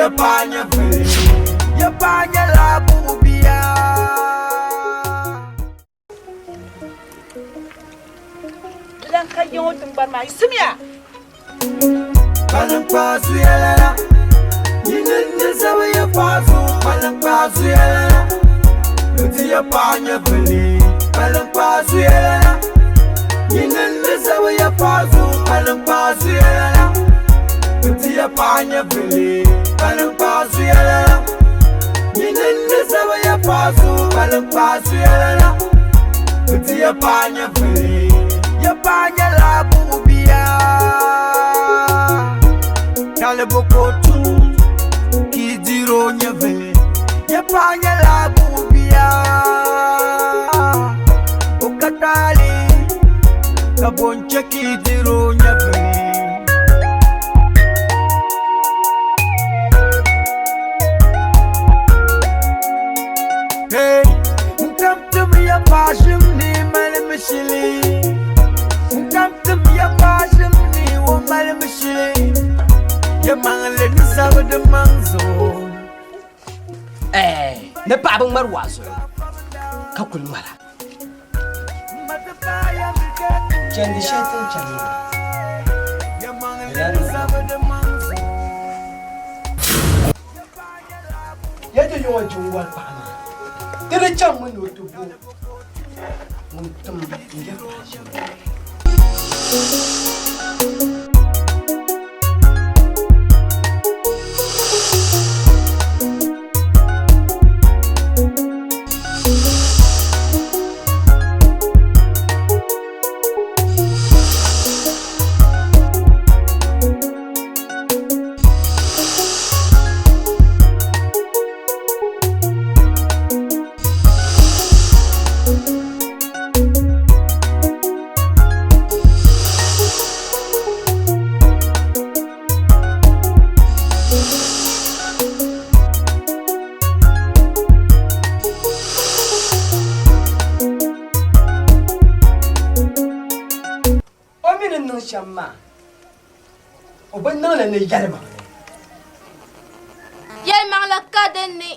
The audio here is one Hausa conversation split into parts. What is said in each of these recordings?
ya panya vele ya panya la bubia lan kayo tumbar mai simya palang pasu yala yinne sabe ya pasu palang pasu yala luti ya panya vele palang pasu yala yinne sabe ya pasu palang pasu yala luti ya panya vele palang pasu yala yinne sabe ya pasu palang pasu yala luti ya panya vele ya panya la bubia Kale bokotu kidiro nyeve ya panya la bubia okatali kabonche kidiro nyeve hey come to me a passion ni male mishili come to me a passion ni wo male mishili ya mangle ni sabe de manzo ne babin marwazo ka kulmara kendi shetin chani ya mangle ni sabe de manzo yadda yawan jinwar fama dare can mun yotubo mun tum ya fashi Shamma oban nan la ne yalma la kadani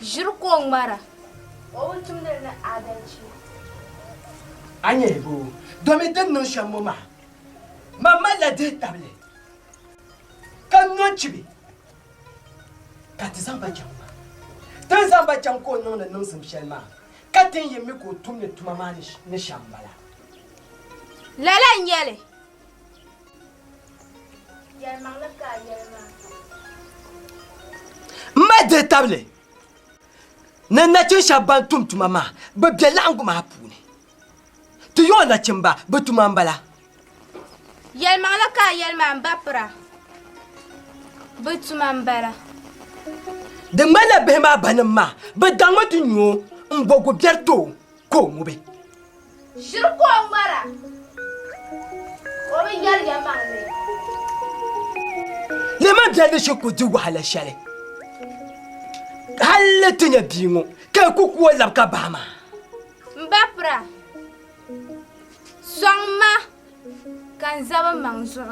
jirko mara o wuntum na adalci anye bo domin dan nan shammo ma mama la de table kan non chibi ka tizamba jamma dan zamba jam ko non nan sim shelma katin yemi ko tumne tumama ni shambala Lalan yele. Yelma la ka yelma. Ma de table. Na cin shaban tum mama, ba belangu ma puni. Tu yo na chimba, ba tumambala. Yelma la ka yelma mbapra. Ba tumambala. De mala be ma banama, ba dangma tu nyo, mbogo bierto ko mube. Jirko mara. Le ma bien de choko du wahala shale. Halle tinya bingo, ka kuku wala ka bama. Mbapra. Songma kan zaba mangzo.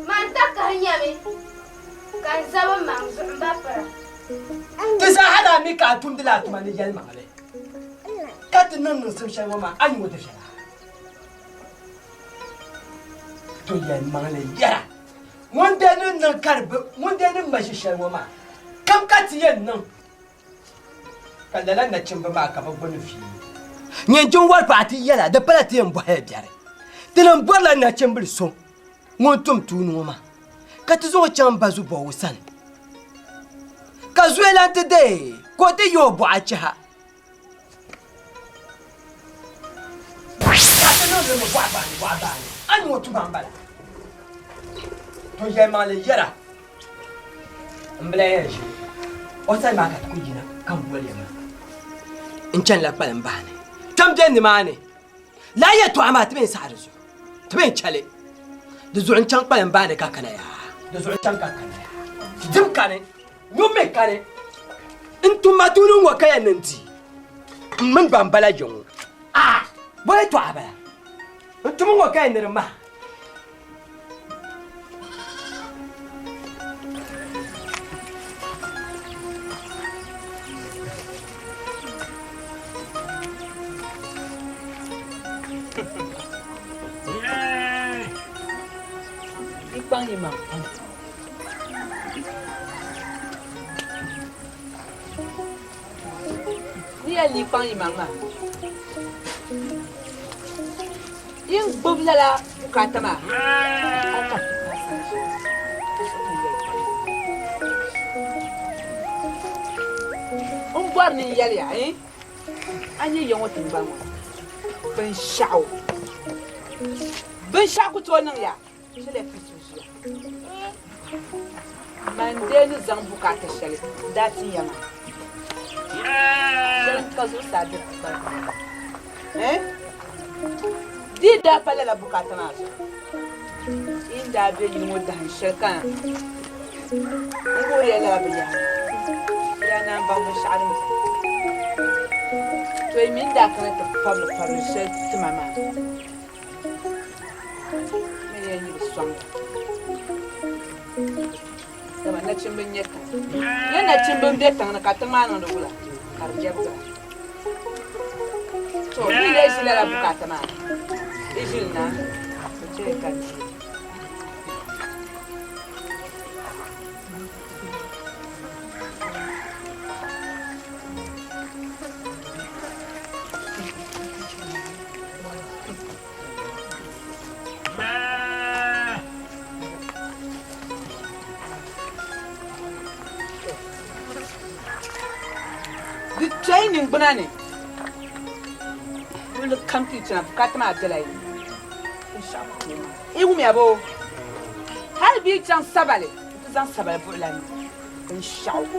Manta ka nyame. Kan zaba mangzo mbapra. Tisa hada mi ka tundila tumani yel mangale. Kat nan sim shawo ma anyo de shala. To yel mangale yara. Wanda nan karbe, wanda nan mashi shawo ma. Kam kat yen nan. Kallala na cimba ma ka babban fi. Nyenjon war party yala da party en bohe biare. Tinan bola na cimbir so. Ngon tum tunu ma. Ka tizo chamba zu bo wusan. Ka zuela today, ko te yo bo acha. Ka te no mo wa ba. An wo tu bambala. To ye male yara. Mbele yeji. O sai ma ka ku jina kan bole ma. In can la palan bane. Tam den ni mane. La ya to ama tben sarzu. Tben chale. Da zuwan can palan bane ka kana ya. Da zuwan can ka kana ya. Dim kane. Nyume kane. In tuma tunu wa kaya nanti. Mun bambala jongo. Ah, boy to aba. In tuma wa kaya nirma. pang yi mam. Ni ya li pang yi mam ma. Yin gbubla la bukata ma. Aka bɔri ni yɛli ya a nyɛ yɛŋɔ tingbani ŋɔ binshɛɣu ku tooi niŋ ya shɛli ya pisu ʒiya mandee ni zaŋ bukata shɛli daa ti ya maa shɛli ka zuɣusaa bɛ dii daa pa lala bukata maa zuɣu yin daa bɛ yini ŋɔ dahin shɛli kana n kuhuri ya lala bi yahi ya naan baŋ binshɛɣu din to yi min da kana ta pabli shɛli tima maa min ya nyiri sɔŋda dama nachimbi n nyɛ tiŋ nyɛ nachimbi n bɛ tiŋ ni ka tiŋ maa niŋdi wula ka di jɛbgira to mi ya ʒi lala bukata maa i ʒili na o chɛ ka di training bunani wulu computer na bukata ma bela yi i wumi abo hali bi zaŋ sabali ti zaŋ sabali buɣula ni binshɛɣu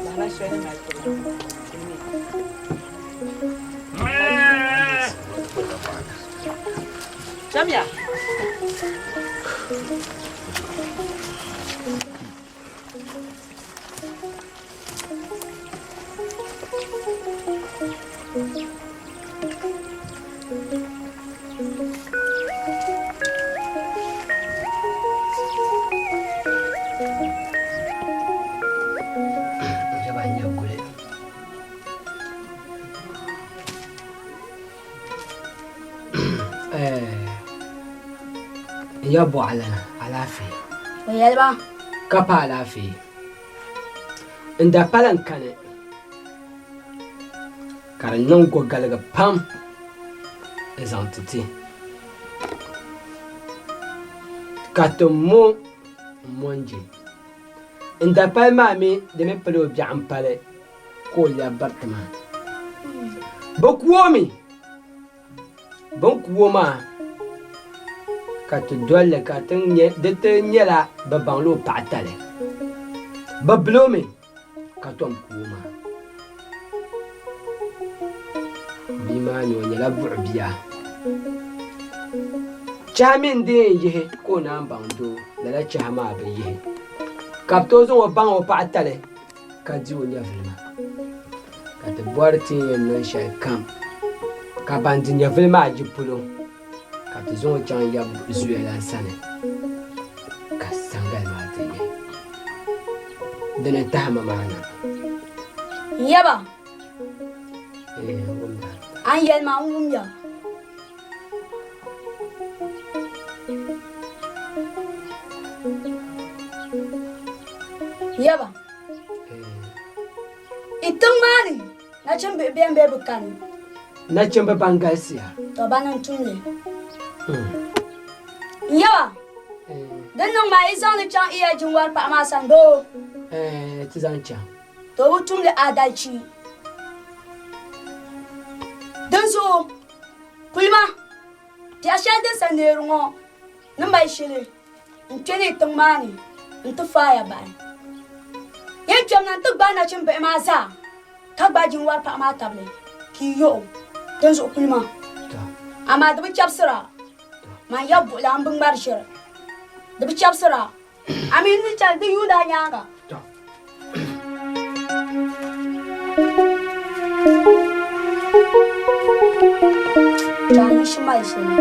lahaba shɛli ni mali Jamia. Ya buɣala alaafee o yɛliba ka pa alaafee n da pala n kani ka di niŋ kogaligi pam n zaŋ ti ti ka ti mo n monje n da pali maa mi di mi pili o biɛɣu n pali ka o lɛbi biriti maa bi kuomi bin kuo maa ka ti dolli ka di ti nyɛla bi baŋli o paɣa tali bi bilomi ka tom kuo maa bia maa ni o nyɛla buɣu bia chɛha mini di yɛn yihi ka o naan baŋ doo lala chɛha maa bi yihi ka bi tooi zaŋ o baŋ o paɣa tali ka di o nyɛvili maa ka ti bɔri ti yɛn niŋ shɛli kam ka ban di nyɛvili maa ji polo ka ti zaŋ o chaŋ yabi zuya lan sani ka sangali maa ti yihi dini tahama maa na yaba wumda an yɛlima n wumya yaba itiŋ maa ni nachimbihi bɛn bɛ bi kani nachimbi ban galisiya to ba niŋ tumli yaba din niŋ maa yi zaŋli chaŋ iya jinwari paɣa maa sani doo ti zaŋ chaŋ to bi tumli adalci din zuɣu kulima biɛɣu shɛli din sa neeri ŋɔ ni mali shili n kpe ni tiŋ maa ni n ti faaya bahi yɛn kpɛm na n ti gbaai nachimbihi maa zaa ka gbaai jinwari paɣa maa tabili ki yi yoɣu din zuɣu kulima amaa di bi chɛbisira man ya buɣula n bi ŋmari ʒiri di bi chɛbisira a mi ni chɛli di yuunda a nyaanga Jani shi mali shili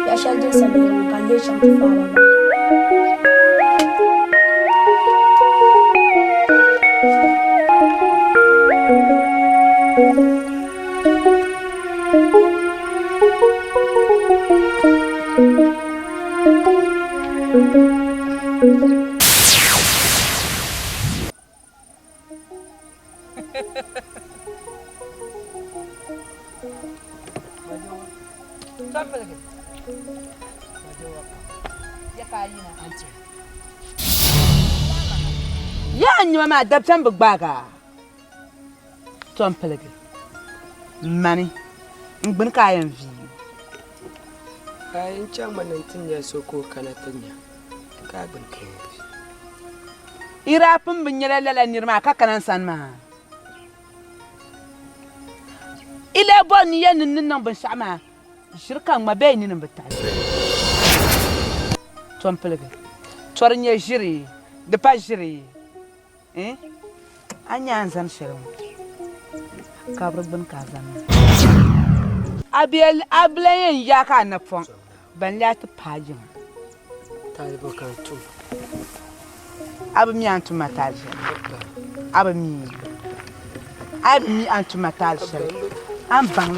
ya shɛli din sa neeri ŋɔ ka n lee chaŋ ti faaya bahi Ya nyuma ma dabtan bugbaga. Tom pelege. Mani. Ngbin kayan vi. Kayan can manantin ya soko kanatanya. Ka bin kayan vi. Ira pun bin yala lala nirma ka kanan san ma. Ile bon ye nin nan bin sama. Shirkan ma bai nin bin tare. Tom pelege. Tornya jiri, de pa jiri. Anya anzan shirin. Kabir bin kazan. Ablayen ya ka na fon. Ban lati pajin. Talibu kan tu. Abu mi antu matalje. Abu mi antu matalje. An bang.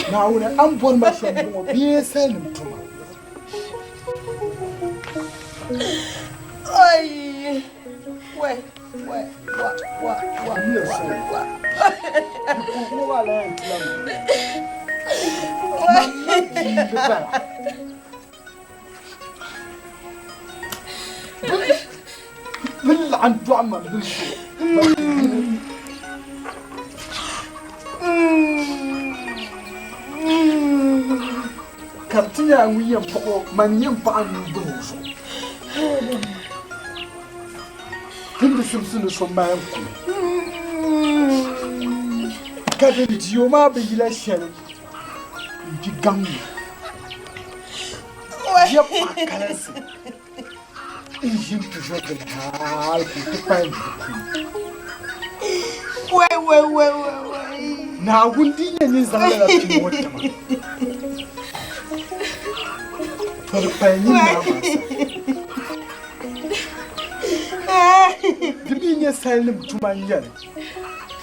Now, I'm born by some BSN. عن دعمة كرتيا ويا بقو من ينفع ندوس كل سمسون سما يمكن كذا اليوم بيجي شيء يجي جامي يبقى كلاس يجي تجوا بالحال كتبان وي ناقول دي نزال لا تيموت فرقانين نعم دبيني سالم تمانير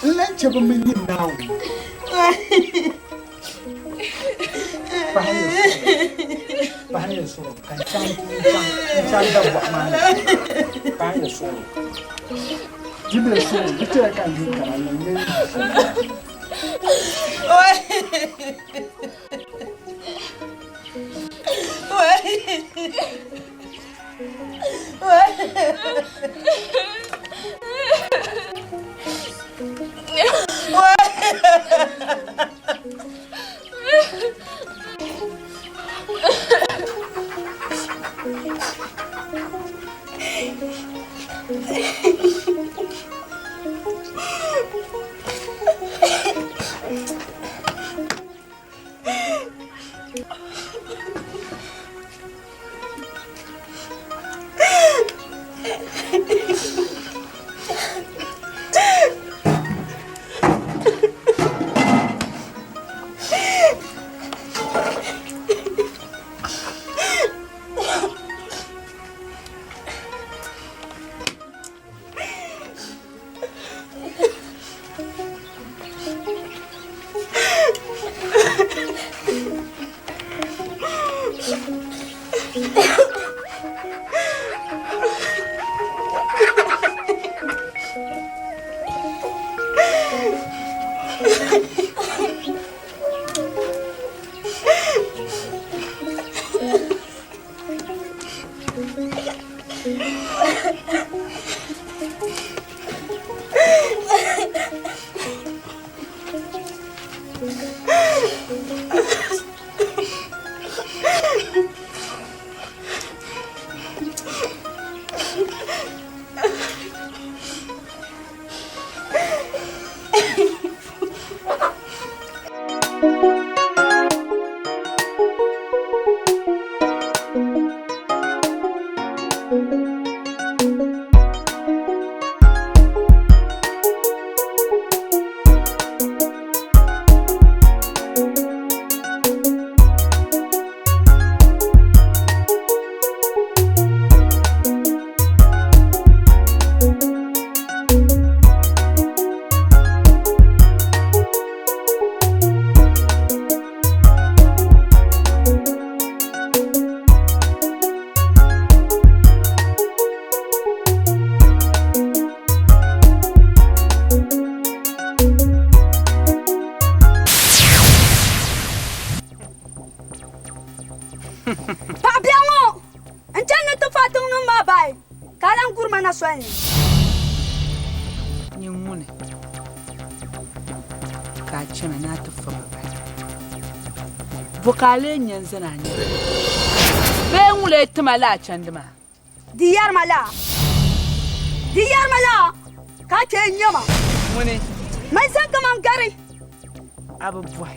لا تجيب مني ناو bahaya so kan can da ba ma bahaya so jibre so ita kan din kana ne Pabiango! Andiyan na ito fatong ng mabay. Kalang kurma na swan. Nyumune. Kachana na to for my Vocale nyanzana ni. Ben wule tumala chandma. Diyar mala. Diyar mala. Kake nyama. Mune Mai san kaman gari. abu boy.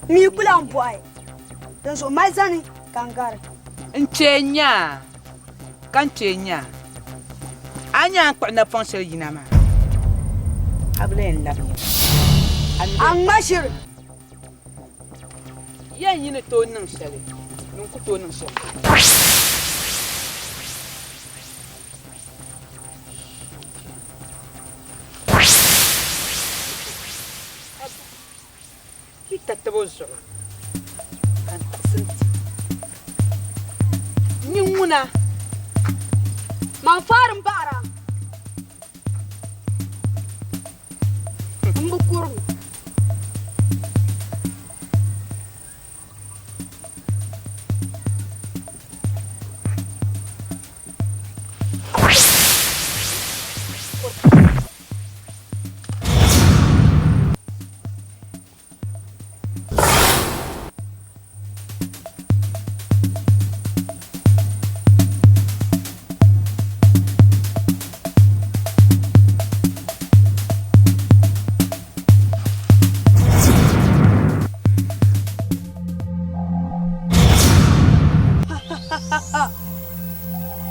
Mi kula boy. Dan so mai zani kan gari. Nchenya. Kanchenya. Anya kwa na fonse yinama. Abule labi. An mashir. Yan yine to nin shari. Nun ku to nin shari. Kita tabozo. Kan sinti. Nyumuna. Man farin bara. Mbukuru.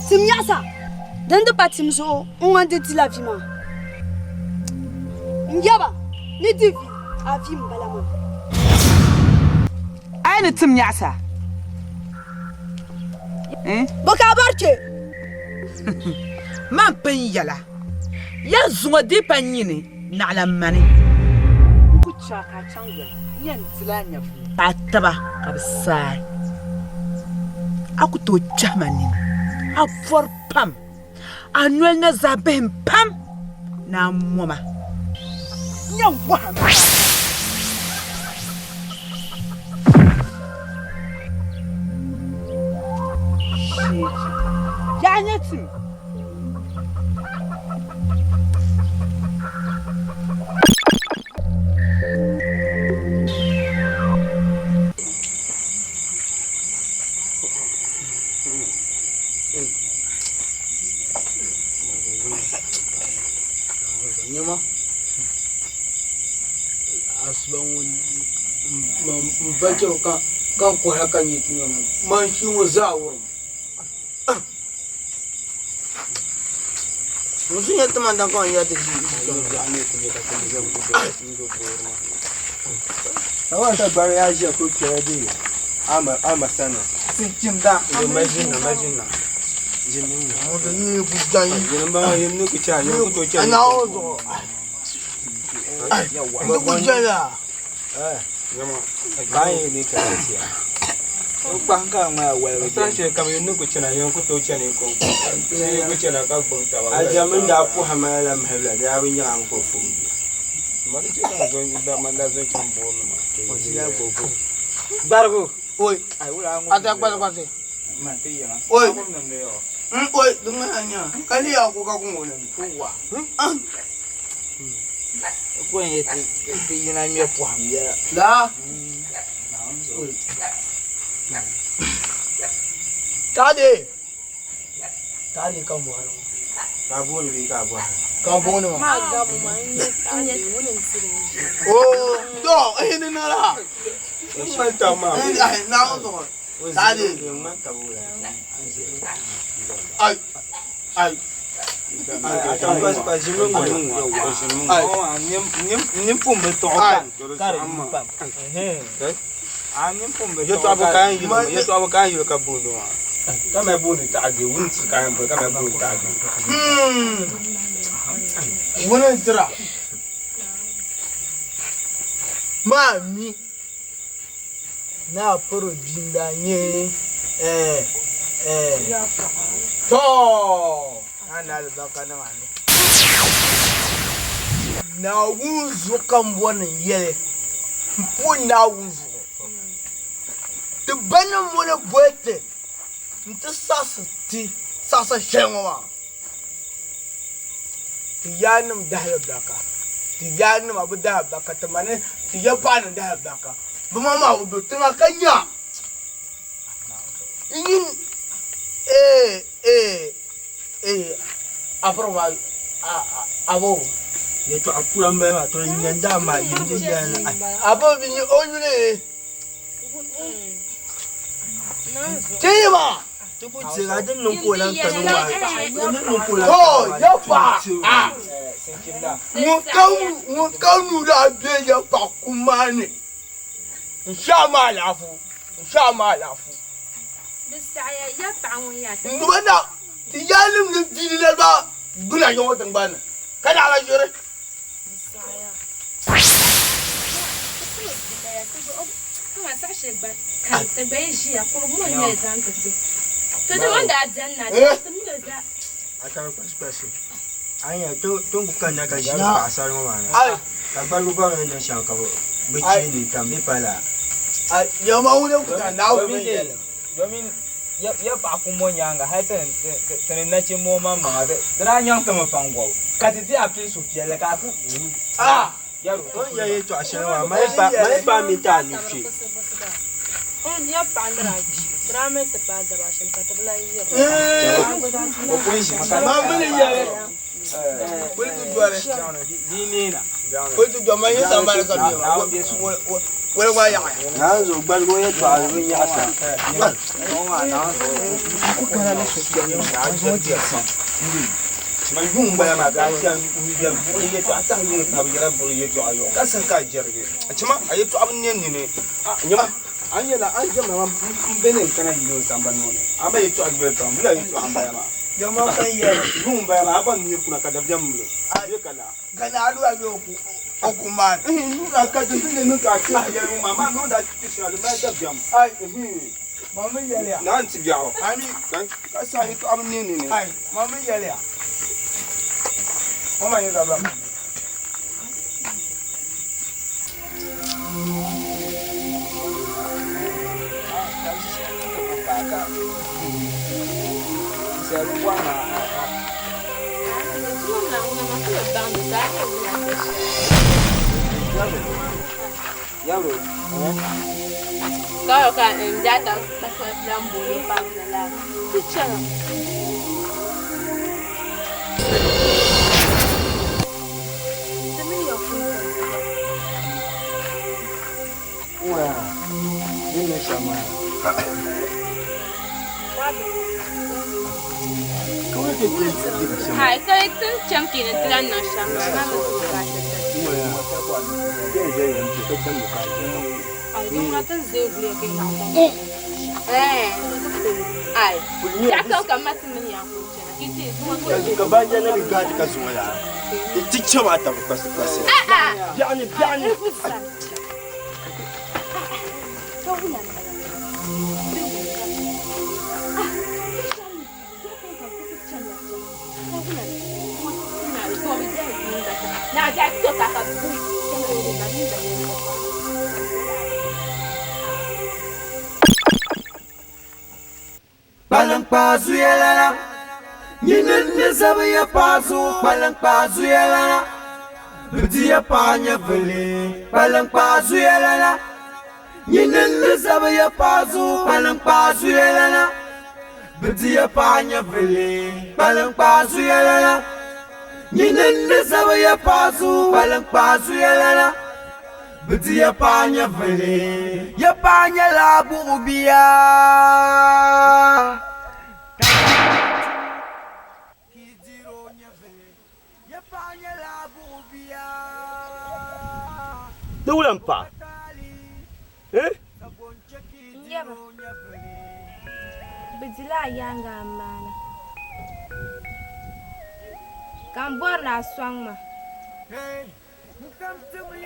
Simyasa. Dando patimso, on a dit la vie ma. Nyaba, ni divi, avi mbalama. Aina tum yasa. Boka barche. Man pen yala. Ya zuwa di panyini na alamani. Kucha ka changya. Yan zilanya. Pataba kabsai. Aku to chamani. Afor pam. Anuel na zabem pam. Na moma. Nyam waham. Ya nyetim. bacho kan ko haka ni tinya man shi mu za wurin musun ya tama dan kan ya ta ji Awan ta bar ya ji ko kire dai. Ama sana. sin kim da Imagine. Jinin. mu da ni bu dan yi Jinin ba yin nuku cha, yin ku to cha. ana ozo da ku jala Yama. Bayin ne ka tiya. ko ban ka ma wala San she kam yin nuku cha yin ku to cha ne ko. Sai ku cha na ka bun ta ba. Ajamin da ku hamala mahalla da abin yin an ko fu. Mari ce da zo da man da zo kan bo ma. Wasu ya gogo. bargo oi Ai wala an. ata kwala kwala Man ti yana. oi Nan da yo. oi dunga anya kali ya ko ka ku mo nan kuwa Ko yin ti yana mi fu ham ya. la tade kan mo ano Ka bu ni ka bu. kan bo ni ma Magabu ma anya wunin sirri. oh do ni na la Man ta ma. ai na mo to tade Man ka bu. ai Akan pas jimin wani. Nim pum be to kan. Kare pam. Nim pum be. Yo to abukan yi ka bu do. Ka me bu ni ta age wun ti kan be ka me bu ta age. wunin sira mami na furo jinda nye to ana da baka na mani na wunzu kan wannan yele mpun na wunzu the banin mu na boete nti sasa shenwa tiyanum dahal baka tiyanum abu dahal baka tamane tiyapanin dahal baka bama ma udo tinga kanya in afro ma abo Ya to akuran bai ma to yin da ma yin da yan. abo bi ni onyune tiba To ku ce ga din nun ko nan kanu ma. Nun nun ko lan. to yapa mun kanu da be yapa kuma ne insha ma lafu Bisaya ya ta'awun ya ta. bana tiyalim ne dinna ba buna yo watan bana kada ala jure Bisaya. Kuma sashe ba ta bai shi a kurmun ne zan tafi. To da wanda azanna ta mun da Akan pas. Anya to bukan na ka shi ba asar ma. ai Ka ba lu ba ne shan ka bo. Bici ni kan bi pala. ya ma wune kuta na wune Domin ya ba ku mo nyanga ha ta na ce mo ma ma da dra nyang ta ma fango. Ka ti a fi su fiye ka ku. Yaro. Don ya yi to ashirin wa mai ba mi ta ni fi. ya pandra drama ta padra shin ka tabla yi. Ko ko shi maka. ma mun yare wani tujuare Ni na. wani tujuare ma yi samar ka biyo wani wa ya Na zo gbalgo ya to alwin ya asa. Ma yung ba ma ga ya ya ya to ata yin ta bi ra bu ya to ayo. Ka san ka jirge. Cima ayi to abun ne ne. Nyama an yala an jama ma bene kana yi no samban no. Aba yi to agbe to mu la yi to amba ma. jama kan yare Yung ba ma ban ni kuna ka dabjam mu. Ayi kala. kana aduwa biyo ku ma Nuka ka tun ne nuka ci ya yi mama no da ci shi da ba dabjam. ai ma mun yare Na an ci biyawo. Ani kan ka sa yi to abun ne ne. ai ma mun yare mama yi gaba Yaro. Kau kan datang pasal lampu ni panggilan. Kecil. Demi yo. Wah. Ina shama. Kawai ke shama. Hai, kai tun can ke na tiran nan shama na ga bukatar da. Kuma ya. Ke zai yanzu ka can bukatar. Ai, don matan zai gure kai na mu. Ai, ya ka kan matan mun ya ko ce. Kiti kuma ko. Ka ba jana mi gadi ka zuwa ya. Ti chama ta kwasa. Yani. Now that's so that Palang pazu yelana, yinin zabaya pazu. Palang pazu yelana, dia panya vele. Palang pazu yelana, yinin zabaya pazu. Palang pazu yelana, dia panya vele. Palang pazu yelana, yinin zabaya pazu. Palang pazu yelana, dia panya vele. Ya panya labu ubia. Daulan pa. Yaba. Bijila yanga mana. Kambor na swang ma.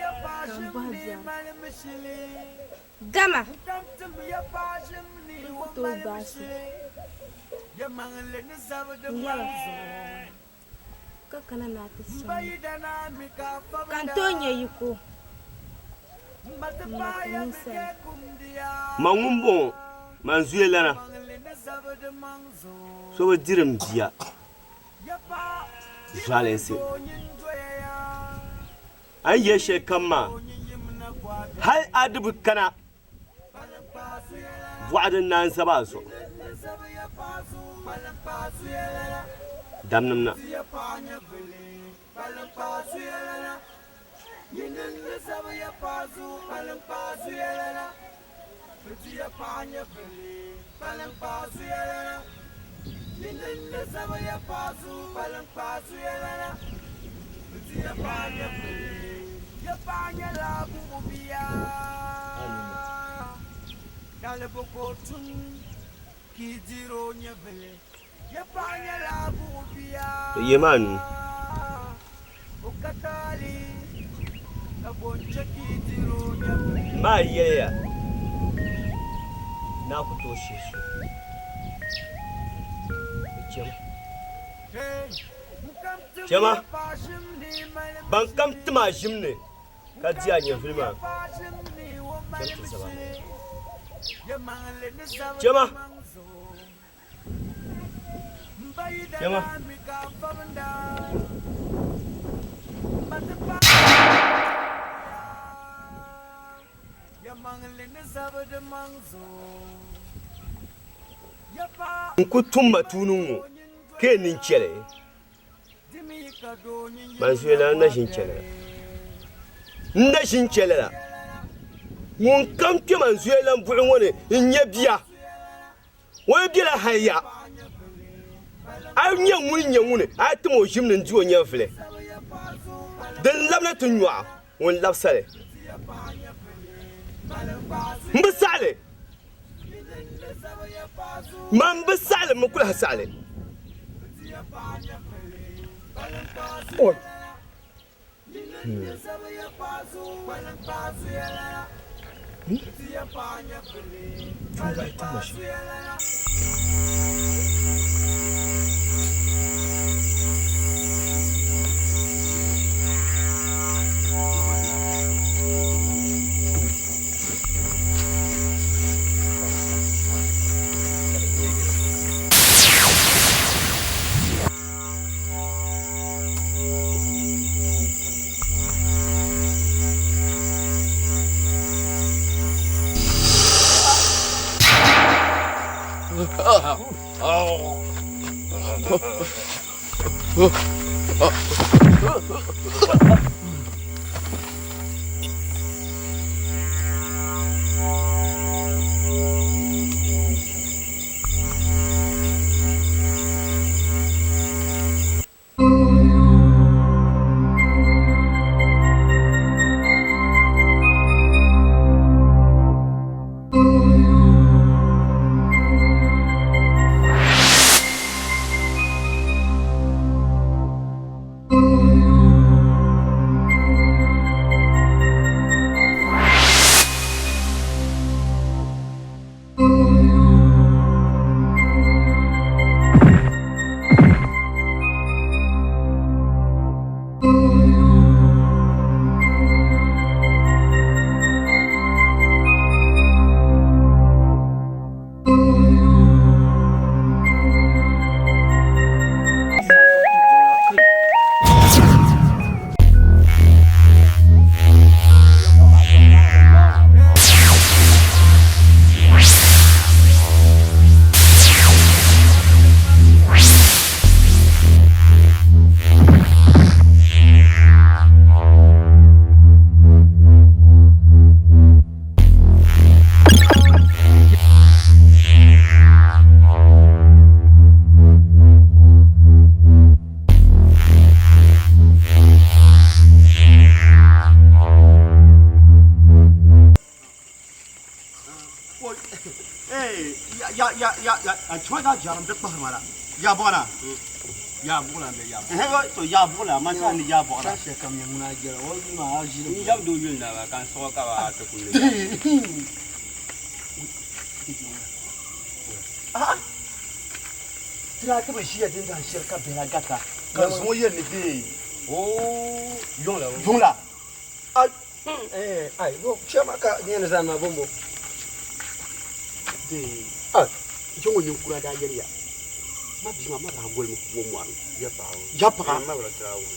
Kambor jam. Gama. To basu. Yaba. Kakana na tiswa. Kantonye yuko. Mangumbo manzuye lana. So we dirim dia. Valense. An yeshe kama. Hal adabu kana. Wa'adin nan sabaso. Damnamna. Yemanu. Ma yaya na ku toshe su. Jama ban kam tuma jimne ka ji anya filma. Jama Nkutumba tunungu ke ninchele Mansuela na shinchele nda shinchele la mun kam ke Mansuela mbuin woni nyebia wo bia haya anya wuni atimo jimne nduo nyafle den labna tunwa won labsale mbsale man bisale mukul hasale oh a chuma da jaram da bahar mala ya bona ya bula be ya to ya bula man sa ni ya bula she kam yang na jira wa ma ajira ni jam do yul na ba kan so ka ba ta kullu tira ka ba shi ya din da shirka be la gata kan so yen ni bi oh yong la ai bo chama ka ni na zama bombo jongo yin kura da yariya ma bi ma ra gol mo mo ya pa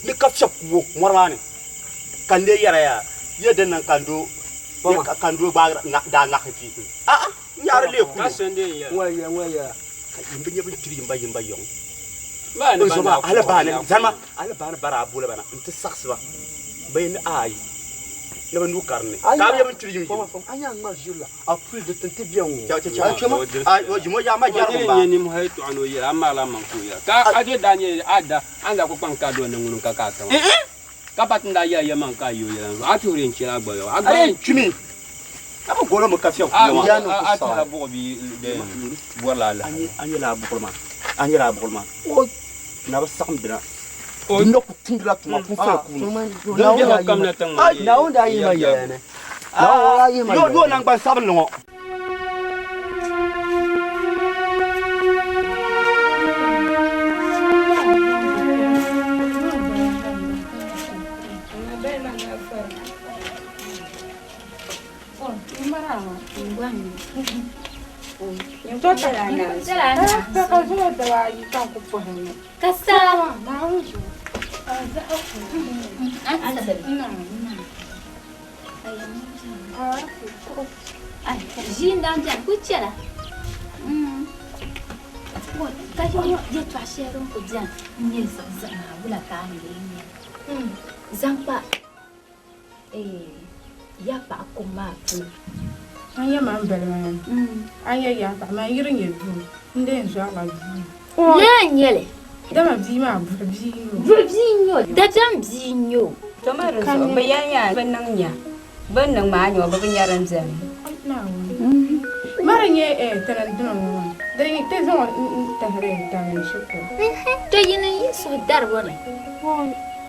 ni ka chap wo morane kan le yara ya den nan kando kando ba da na khati nyar le ku ka sende ya waya yimbe nyebe tiri yimba yong ba ne ba ala bana zama ala bana bara bula bana inta saxba bayin ay leba nu karne ka bi yimbe tiri yimba anya ma jula après de tenter bien wo o jimo ya ma jaru ba ni mo hay to ano ya amma la man ku ya ka ade danye ada anda ko kan ka do na ngun ka ka ta ka patinda ya ya man ka yo ya a to rin kira gba yo aga chumi aba golo mo ka fiya ku ya no a ta bo bi de wala la anya la bugulma o na ba sakam dina o no ku tindla tuma ku fa ku do ya kam na tan ai na onda yi ma ya ne na yi ma yo nang ban sabal ngo ya pa ko ma fu anya ma mbele anya ya pa ma yirin ye du nde nso ala du la nyele dama bi ma bu bi nyo da jam bi nyo to ma ro so ba ya ban nan ma nyo ba ban yaran zan na mara nye tanan dum ma da ni te zo ta hare ta ni shuko to yin so dar wala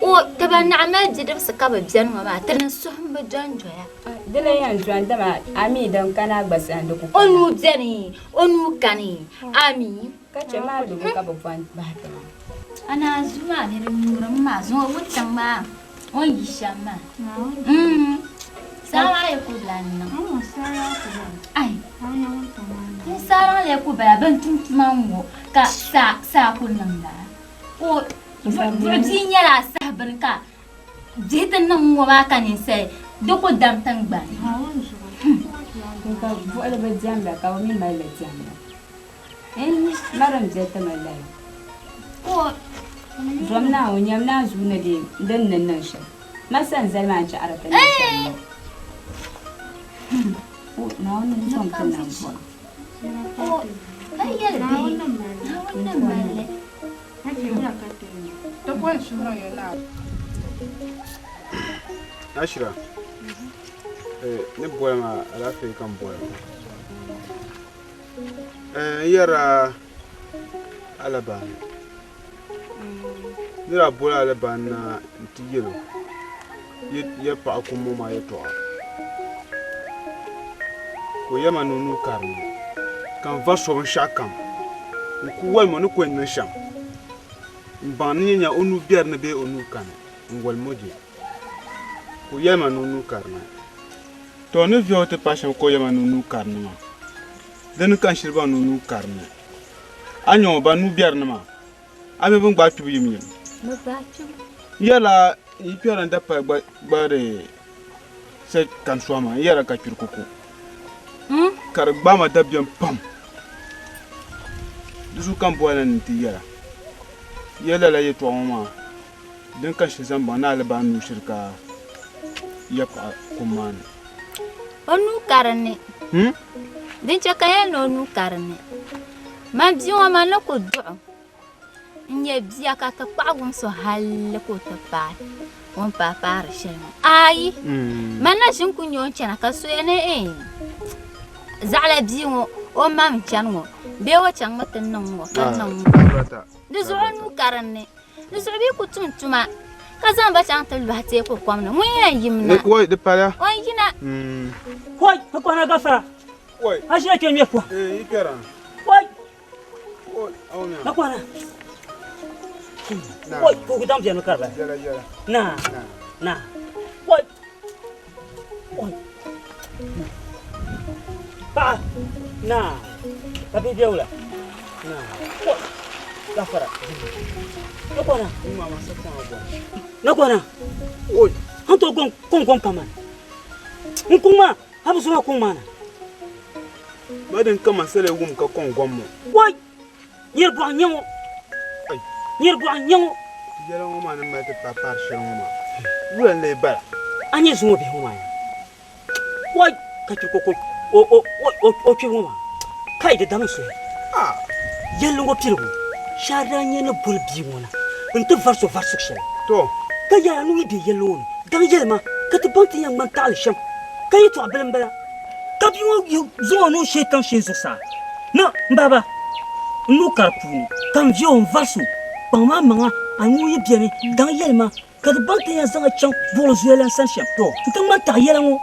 o taba na ma jidab sakaba biyan ma tanan so hamba janjoya dole yan juan dama ami dan kana gbasan da ku onu jani onu kani ami kace ma du ka ba fan ba ta ana zuma ne ruran ma zo wutan ma on yi shama sara ya ku lan nan ai ni sara ya ku ba ban tuntuman wo ka sa kun nan da o burji nyala sa barka jitan nan wo ba kan sai doko dam tang ba ka bu ala ba jamba ka mi mai la jamba maram je ta mai lai o zomna o nyamna zuna de dan nan shi masan zalma ci arata ne shi o na wannan zon kan nan ba o kayar bi na wannan balle to ko shi no yo na Ashra ne boyama ala fe kan boyama yara alabani nira bola alabani na ntiyelo ye pa akumo ma ye to ko yama nunu karni kan va so shakam ku wal mo no ko en sham mbani nya onu biar ne be onu kan ngwal moje ko yama nunu karna to ne vio te passion ko yama nunu karna den kan shirba nunu karna anyo ba nu biar ma abe bun gba tubu yimi mo ba chu yala yi piara nda pa gbare se kan swama yara ka kirkuku kar gba ma dabian pam dusu kan bola nti yala la yeto ma den kan shizan ba na alba nu shirka yapa kumani onu karne din chakaya no nu karne ma biwa ma na ko do nye biya ka ta kwa won so halle ko ta pa won pa par shen ai mana shin kunyo chana ka so ene zaɣla bii ŋɔ o mam chani ŋɔ bee o chaŋ mi ti niŋ ŋɔ ka niŋ ŋɔ di zuɣu nu karinni di zuɣu bii ku tum tuma ka zaŋ ba chaŋ ti lɔhi teeku kom ni ŋun yɛn yimna Woi, di palya. o yina Woi, ka kwana gafara. Woi. Ha shi yake me kuwa. Yi kera. Woi. Woi, auna. Ka kwana. Woi, ko ku tambiya no karba. Jara. Na. Woi. Woi. Pa. Na. Ka bi biya wula. Na. Woi. Gafara. Ka kwana. Mama sakwa bo. Na kwana. Woi. Hanto gon paman. Nkuma, habu suma kumana. Badin kama sele wum ka kon gommo. Woi. Yer bo anyango. Ai. Yer bo anyango. Yala mo man ma te papa shelmo ma. Wulan le bala. Anye zumo be homa. Woi, ka ci ko o ci homa. Kai da damu so. Ah. Yello ngo pirgo. Shada nye na bul bi wona. Ntu farso shel. To. Ka ya nu bi yello wona. Dan yelma ka te banti yang man tal sham. Ka yi to abelan bala. Ka bi wo zo no shetan shezo sa. Na mbaba. Nu karpu. Kam vio varso. Pama manga anu yi biene dan yelma ka te banti yang zanga chang bolo zuela san sham. To. Ntu man ta yelango.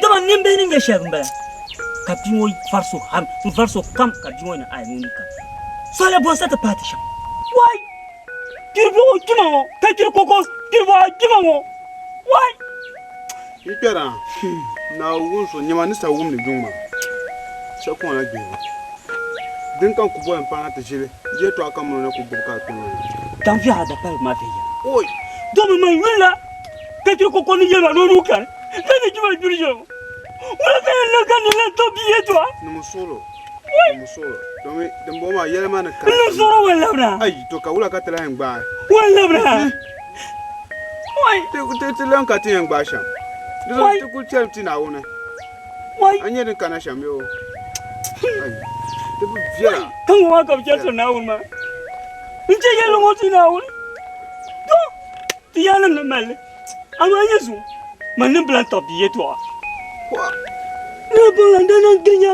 Dama nimbe ni nge shel mbala. Ka bi wo varso ham varso kam ka bi wo na ai nu ka. Sala bonsa ta pati sham. Wai. Kirbo kimango. Ka kirkoko kirbo kimango. Wai. Yi kera. Na wun so nyama ni sa wum ni jungma. Sakwa na gbe. Din kan ku boy pa na te jile. Je to aka mo na ku buka to. Dan fi hada pal ma fi ya. Oi. Do me man willa. Ka kirkoko ni yema no rukan. Ka ni kimal jurjo. Wala ka na kan na to biye to. Ni musolo. Domi dembo ma yele ma na ka. Ni soro wala bra. Ai to ka wula ka tela en gba. Wala bra. Wai. Te lan ka tin en gba sham. Do te ku chel tin na wona. Wai. Anye din kana sham yo. Ai. Te bu viera. Kan wa ka chel na wona. Nje yelo mo tin na wona. Do. Ti yana na male. Ama yesu. Man blan to biye to. Kwa. Ne blan dan grinya.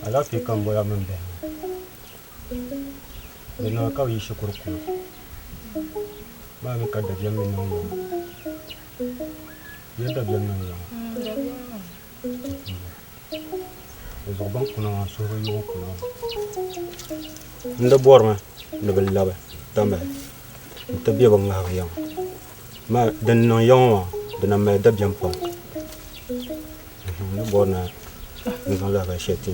Alafi kan boya min be. Dena ka yi shukurku. Ba mi ka da jami nan yo. Yadda jannan yo. Ezo ban kuna soro yo kuna. Nda borma nda billabe tambe. Tabiya ban ha yan. Ma dan nan yan dana ma da biyan fa. Nda borna ngan la ba sheti.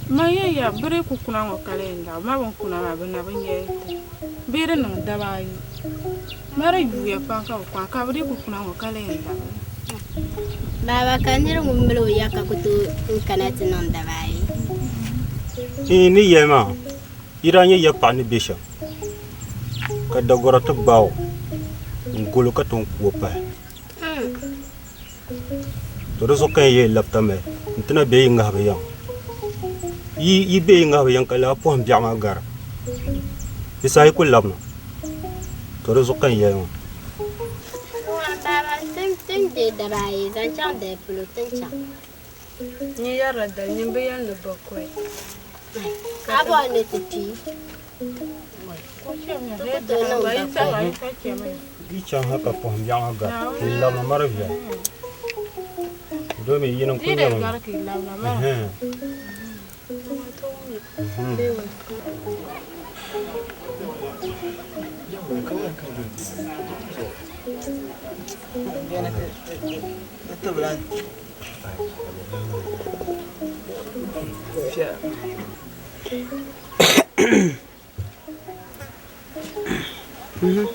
Ma ya bere ku kuna ngo kalenda ma bon kuna ma bana ban ye bere nan da bayi mara yu ya pa ka bere ku kuna ngo kalenda baba kanjira ngumbelo ya ka kutu kanati non da bayi Ini ya ma. Iranya ya pa ni besha. Ka dogoro to bawo. Ngolo ka ton ko pa. To so kan ye lapta me. Ntana be nga ba yang. Yi be nga ba yang kala po biya ma gar. Isai ko labna. To so kan ye ma. De dabai dan chang de pulutin chang Ni yara da ni bayan da bakwai. abo ne titi Di chang haka po biya ma gar. Labna mara biya. Do me yinan ko Tidak ma. gar ki labna ma.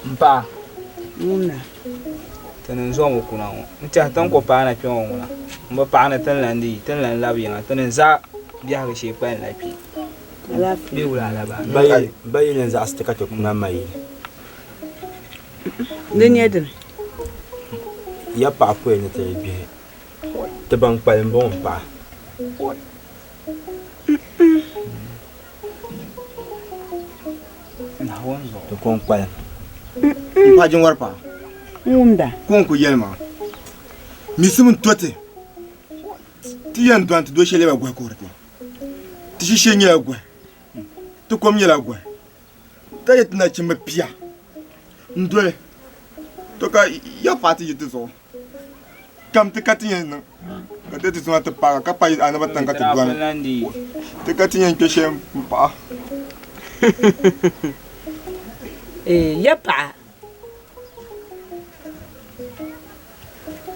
Mpa. Nuna. Tenen zo mo kuna mo. Ntia tan ko pa na pyon mo na. Mo pa na tan landi, tan lan labi nga, tan za biya ga she pa na pi. Ala bi wala la ba. Bayi ne za astika to kuna mai. Den yedin. Ya pa ko ne te bi. Te bang pa bon pa. Na wonzo. To kon pa. Pa jin warpa. Ngumda. Kon ku yelma. Misimun tote. Ti yan doan to do shele ba gwa ko rete. Ti shi shenye agwa. To kom yela agwa. Ta yet na chimba pia. Ndole. To ka ya pati yitu so. Kam te katin na. Ka te tu ta pa ka pa ana batan ka te doan. Te katin yan ke shem pa. Ya pa.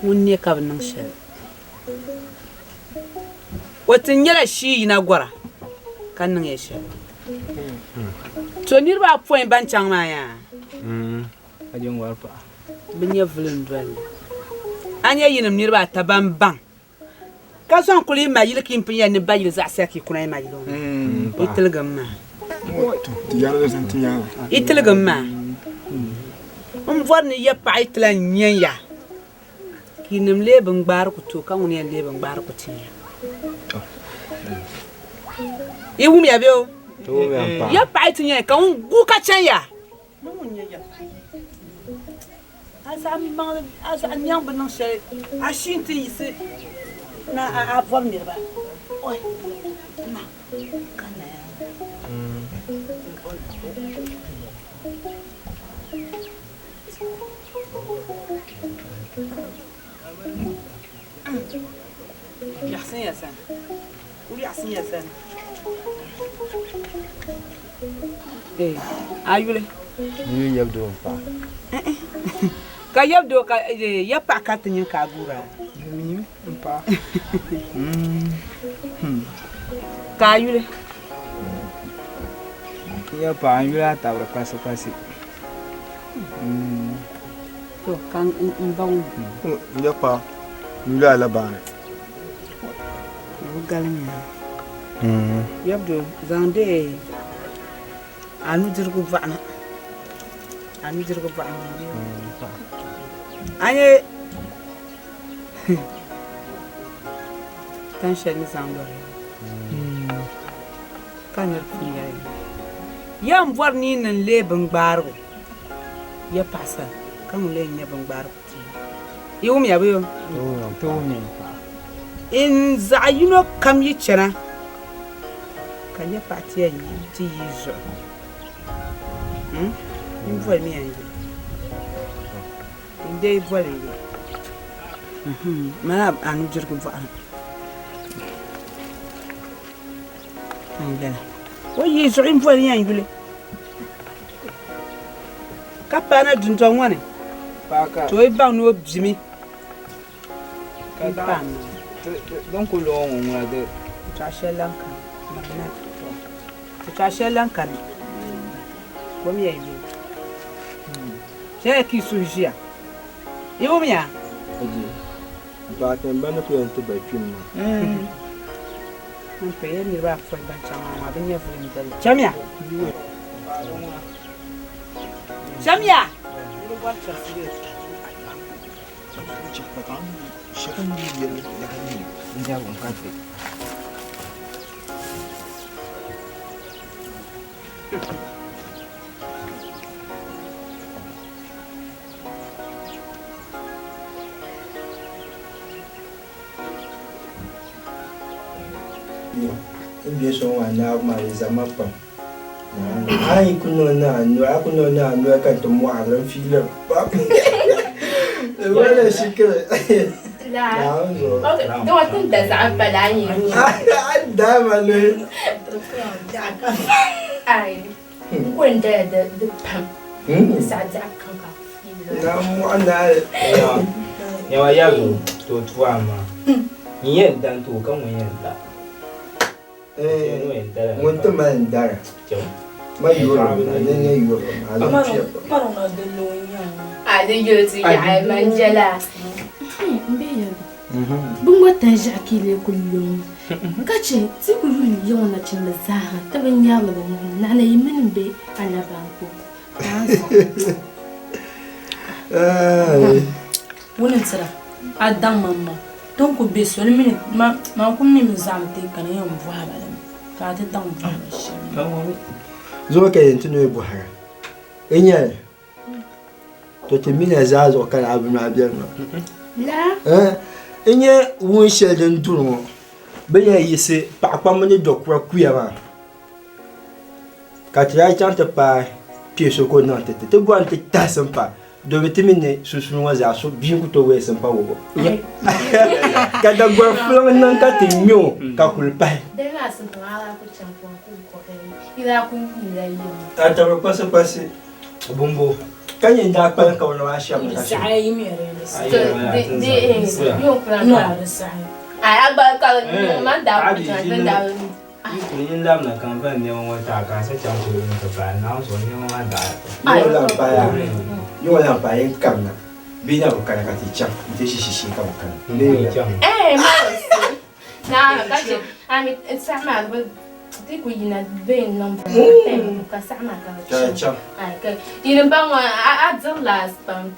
Wunne ka nan shi. Watin yala shi na gwara. Kan nan ya shi. To nirba point ban chang ma ya. Ajin warpa. Binya vulun dwal. Anya yinum nirba ta ban ban. Ka son kuli ma yil kin pin ya ni bayil za saki kuna ma yilo. Itilgam ma. Ti yala da san ti yala. Itilgam ma. Voir ni ya pa itlan nyen ya. Kinum leben gbar ku to kan woni leben gbar ku tin. I wumi ya bio. Ya pa tin ya kan gu ka chan ya. Asa anyang benang she ashinti isi na a voir ni ba. Oi. Na. Kana. يحسن يا سان قولي يحسن يا سان ايه ايوه يبدو فا ka yabdo ka ya pa ka tin ka gura Mimi mpa. ka yule Ya pa yula ta bra paso pasi. to kan mbang Ya pa. Nula la ba. galnya yabdo zande anu dirgu vana anye kan shani zangore kan yarkunya yam voir ni nan leben gbaru ya pasa kan le nya ban gbaru yum ya biyo To ne. in zayuno kam yi chana kan ya patiya ni ti yizo in voi mi anji in dei voi mana anu jirgu va anga wo yizo in voi ni anji ka pana dunto ngwane Paka. to e ba no bimi Ka da. Don ku lo ngwa de. Tashelanka. Magna. Tashelanka. Komi yayi. Je ki sujia. Iumia. Ba kan ba na ko yanta ba fin ma. Mun fa ni ba fa ban chama ma bin ya fulin dal. Chamia. Chamia. Ni ba cha sire. Shakan ni yelo ya kan ni. Ni ya gon kafe. Bien son wana ma zama pam. Ai kuno na kan to mo aran fila. Wala shikra. لا اوكي دو انت زعل بلاي Da malo. اي وين ده بام ساعه كان Na mo ana. Yawa yago to tuwa ma. Yen dan to kan yen da. Muito mandara. Ma yoro, ne yoro. مرة دلويا هذا يوتي يا منجلا مبين بمو تنجعكي لي كل يوم كاتشي تقولوا لي يوم نتشم الزاهة تبن يعملوا نحن يمن بي على بانكو وننسرا أدام ماما تونكو بيسو من ما كوني مزامتي كان يوم فوها بالم كاتي دام فوها الشيء Zo ka yin tuno bu hara. Enya. To te mina zazo kan abu na biyan no. لا Enya won shedin duro. Be ya yise pa pa mo ni dokwa kuya ma. Ka ti ya chante pa pieso ko na tete. Te gwan te tasan pa. Do me temine susu wa za so bi ku to we san pa wo. Ka da gwa flo nan ka te nyo ka kulpa. دايما أسمع على كل شيء إذا كنت ملايين Ataro pasi bombo. Kan yin da pa ka wona wa sha ma. الساعة يميرين دي يوم كنا الساعة أبغى كلام ما داو كان داو Yin lam na kan ban ne won ta ka sa chang su ni ka ba na so ni ma da. Yo la pa ya. Yo la pa yin kam na. Bi na ko kana ka ti cham. Ti shi ka kan. Ni chang. ما لا كذا أنا الساعة ما تيجي ينادين نمبر كساعة ما كذا Cham. أي ينبغى أدزل لاس بام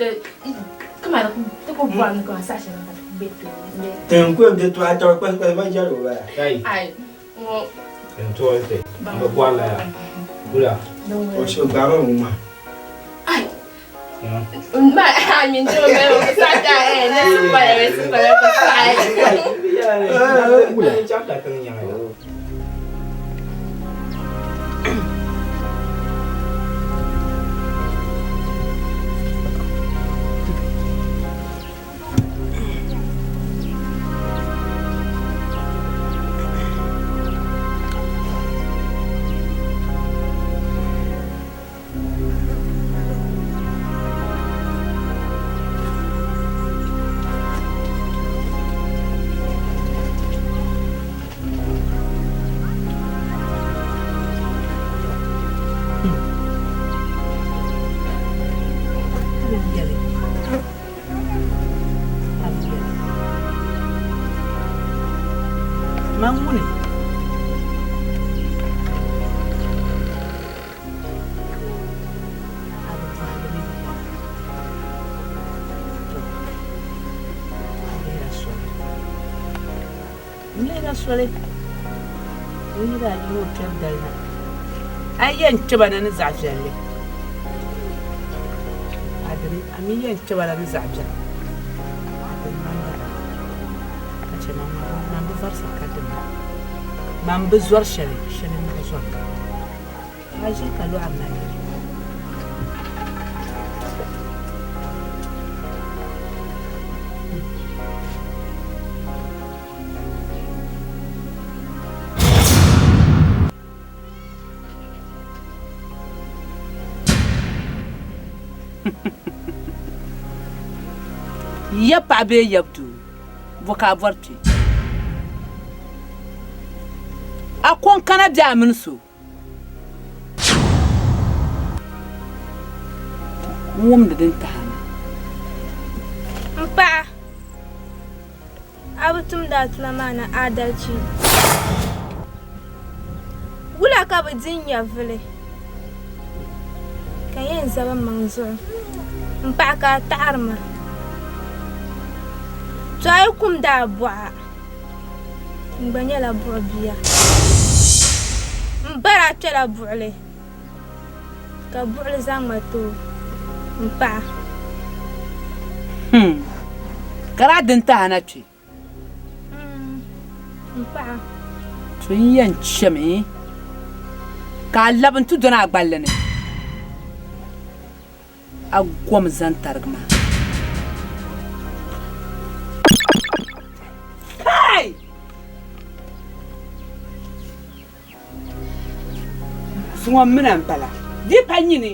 كمان تقول بوان كذا ساشة بيت Ten ko de to ataro pasi ma jaro ba. Kai. أي En to te. Ba kwa la ya. Bula. O so ba ma mu ma. ما أمين جو ما هو ساعة ناس سوبر Bula chap da kan yang ai. Mangune. Mlera swale. Wira ni hotel dalna. Ayyan tibana ni zafiyale. Adri amiyan tibana ni zafiyale. Adri manga. Kace mama farsa kadima. Man bizwar shari ni bizwar. Haji kalu amana. Yapa be yaptu voka vorti akon kana da min so mum da din ta hana mpa abutum da tuna mana adalci ka bi di nyɛvili ka yɛn za bi maŋ zuɣu n paɣa ka a taɣari ma to a yi kum daa bɔɣa n gba nyɛla buɣu bia n bara kpɛla buɣuli ka buɣuli zaŋ ma too n paɣa kara din taha na kpe n paɣa to n yɛn chɛmi ka a labi n ti dɔna a gballi ni a gɔm zan tarigi maa kai suŋɔ mina n bala di pa nyini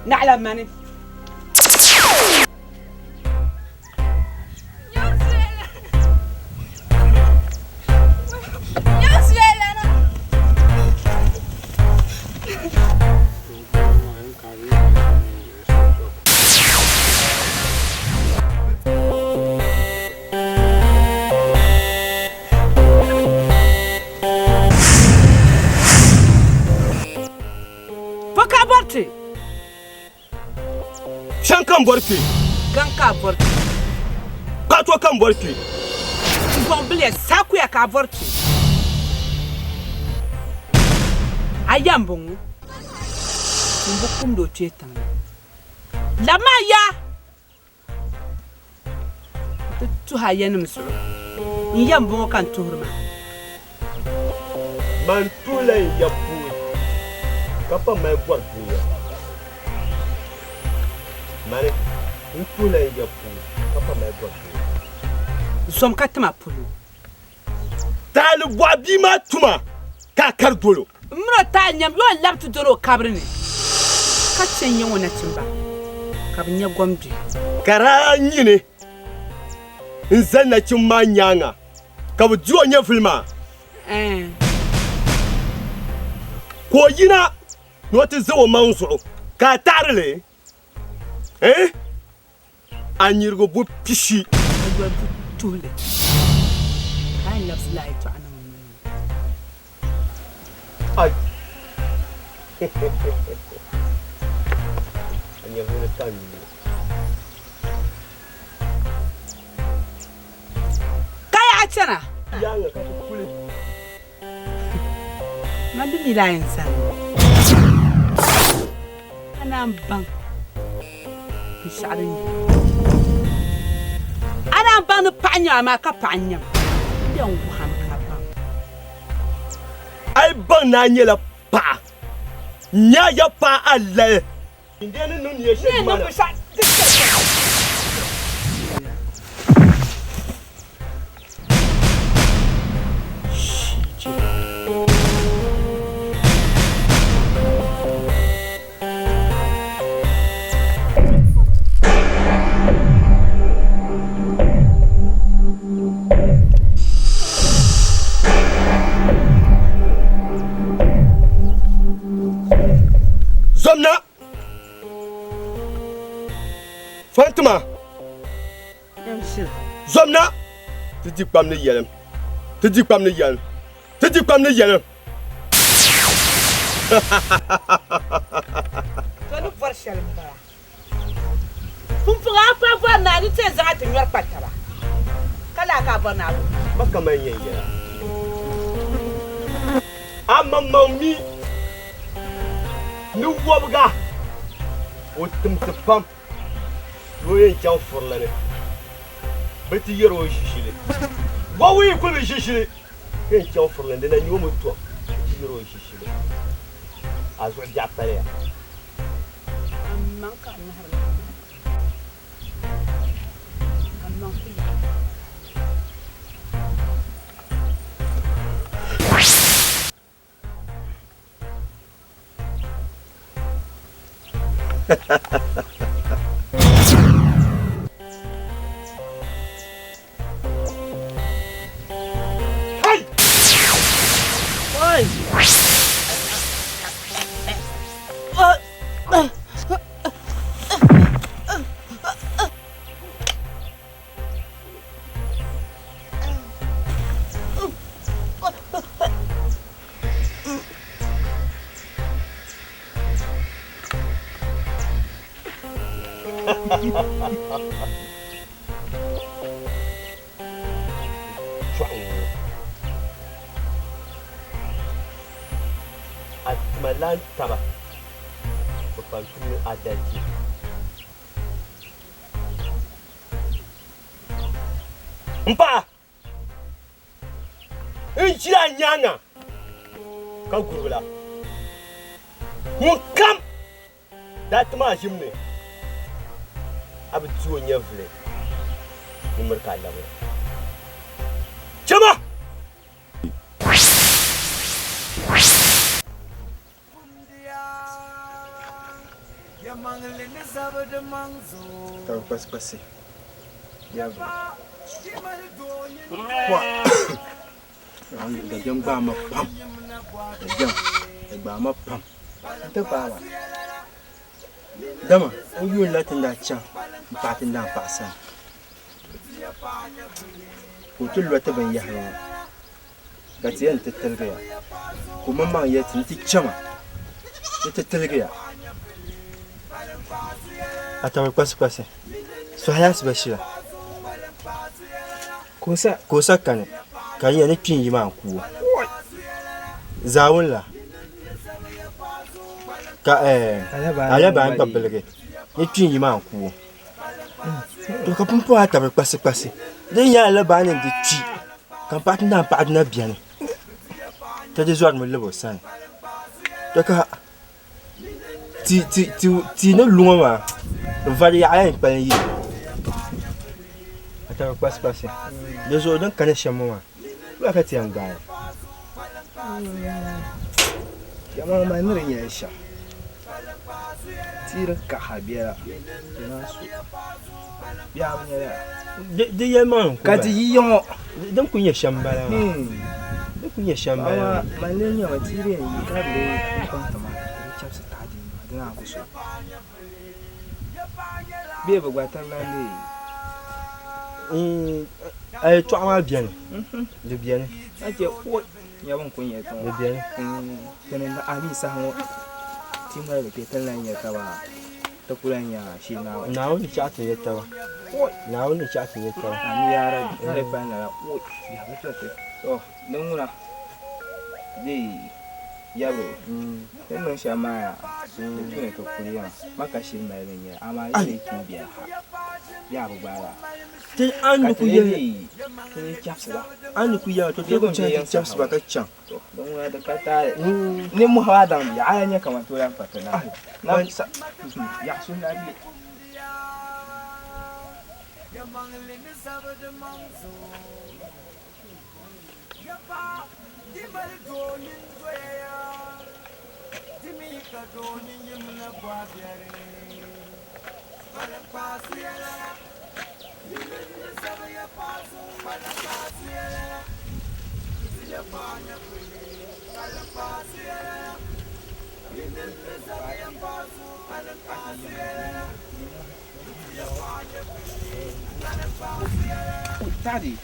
naɣala mani Shankan borki. Ganka borki. Kato kan borki. Gombile saku ya ka borki. Ayambongu. Mbukum do chetan. Lama ya. Tu hayenum so. Nyambongu kan turma. Man tule ya pu. Kapa mai borki ya. Mane, ntula ya pu, kapa mai borki. Som katma pulu. Talu wabi ma tuma ka kar dolo. Mro ta nyam yo laptu dolo kabrini. Ka cenye wona timba. Kabinya gomdi. Kara nyine. Nzana chuma nyanga. Ka bu juo nya filma. Ko yina no te zo manso ka tarle. Anyirgo bu pishi. Agwa bu tule. I love life to anam. Ay. Anya vele tani. Kaya achana. Yanga ka kule. Mandi mila insan. Anam bang. Ana bang panya ma ka panya. Yan wuhan ka ba. Ai ban na nyela pa. Nya ya pa Allah. Indene nun ye shi mana. Zomna Fatima Zomna Tidi pam ne yelem Tidi pam ne yelem Tidi pam ne yelem Tolu vorshel mbara Fumfuga pa pa na ni te za ti nyor pataba Kala ka bona Baka man yeye Amma mami Ni wobga Wotum te pam Woyen jaw forlane Beti yero shishile Wawi ko be shishile Ken jaw forlane na nyomo to yero shishile Azo japale Amman ka na har Amman ku Hey! Oi! Malan tama bukan adalci mpa injila nyanga ka gurula kam datma jimne abu tuwo nyevle ni marka lawo chama Tahu pas-pasi. Ya. Wah. Da jam ba ma pam. Da jam. Da ba ma pam. Ta ba wa. Dama, o yu latin da chan. Patin da pasa. Ko tul wata ban ya hawo. Ga tiyan tattalga ya. Kuma man ya tinti chama. Ya tattalga ya. Atawe kwasi so hayas bashira kosa kane kan yana kin yi ma ku zawun la ka ala ba an babbelge ni kin yi ma ku to ka pumpo atawe kwasi den ya ala ba nan di ci kan patna biyan ta je zuwa mu lebo san to ka ti no lunga ma varia en pa yi ata kwasi le zo don kana shamo ma ba ka ti anga ya ma ma nure nya sha tira ka habiya na su ya mu ya de ya ma ka ti yi yo don kunya shambala don kunya shambala ma ne nya wa tire yi ka le ko ta ma chapsa ta di na ku so Bien, vous avez attendre ay to ma bien de bien ake ko ya ban kun ya ta de bien kenan da ali sa ho timar da ke tallan ya ta ba ta kuran ya shi na wani chat ya ta ba na wani chat ya ta ba ani yara da fa na ko ya ba ta to dan mura dai yabo nan sha ma da tuna ta kuriya maka shi mai ne amma sai kin biya ya bu bara tin an ku ya kin chapsa ba an ku ya to te ko chan chapsa ba ka chan to don wa da kata ni mu hawa dan ya aya ne kamar to ya fata na sa ya sun da bi ya mangle ne sabada manzo ya ba di mal gonin doya dimi ka gonin yimna kwa biare para pasiela yimna sabaya paso para pasiela ya banya kuli para pasiela yimna sabaya paso para pasiela ya banya kuli para pasiela tadi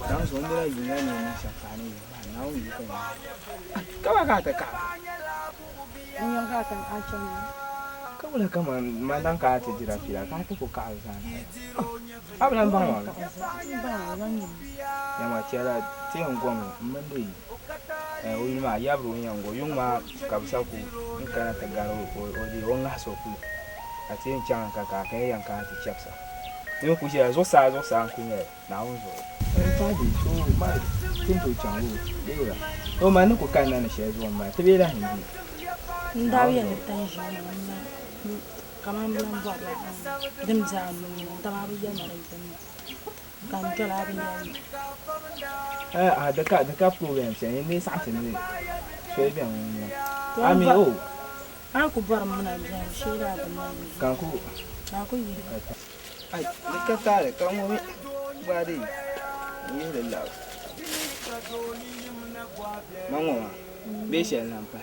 dan so ndira yunya ne na shafani na wu yi kai ka ta ka an yanka kan acan kawai kama mandan ka ta jira fira ka ta ko ka za ablan ban wa ya ma tira tiyan gom mun dai o yi ma ya bro yan go yung ma ka bisa ku in kana ta garo ko di on na so ku a tiyan chan ka kai yan ka ta chapsa ni ku je zo sa ku ne na wu zo ta di so ma tin to chan wu dai wa o ma ni ku kan na she zo ma ta be da hindi ndawiya ne tan shi kaman bilan ba dim zamu dama bi ya mare tan kan kala bi ya da ka program sai ne sa ta ne so bi an ami o an ku bar mun na biya shi da ban kan ku na ku yi ai ka ta da kan mu ba dai ni da la mama be shi lampa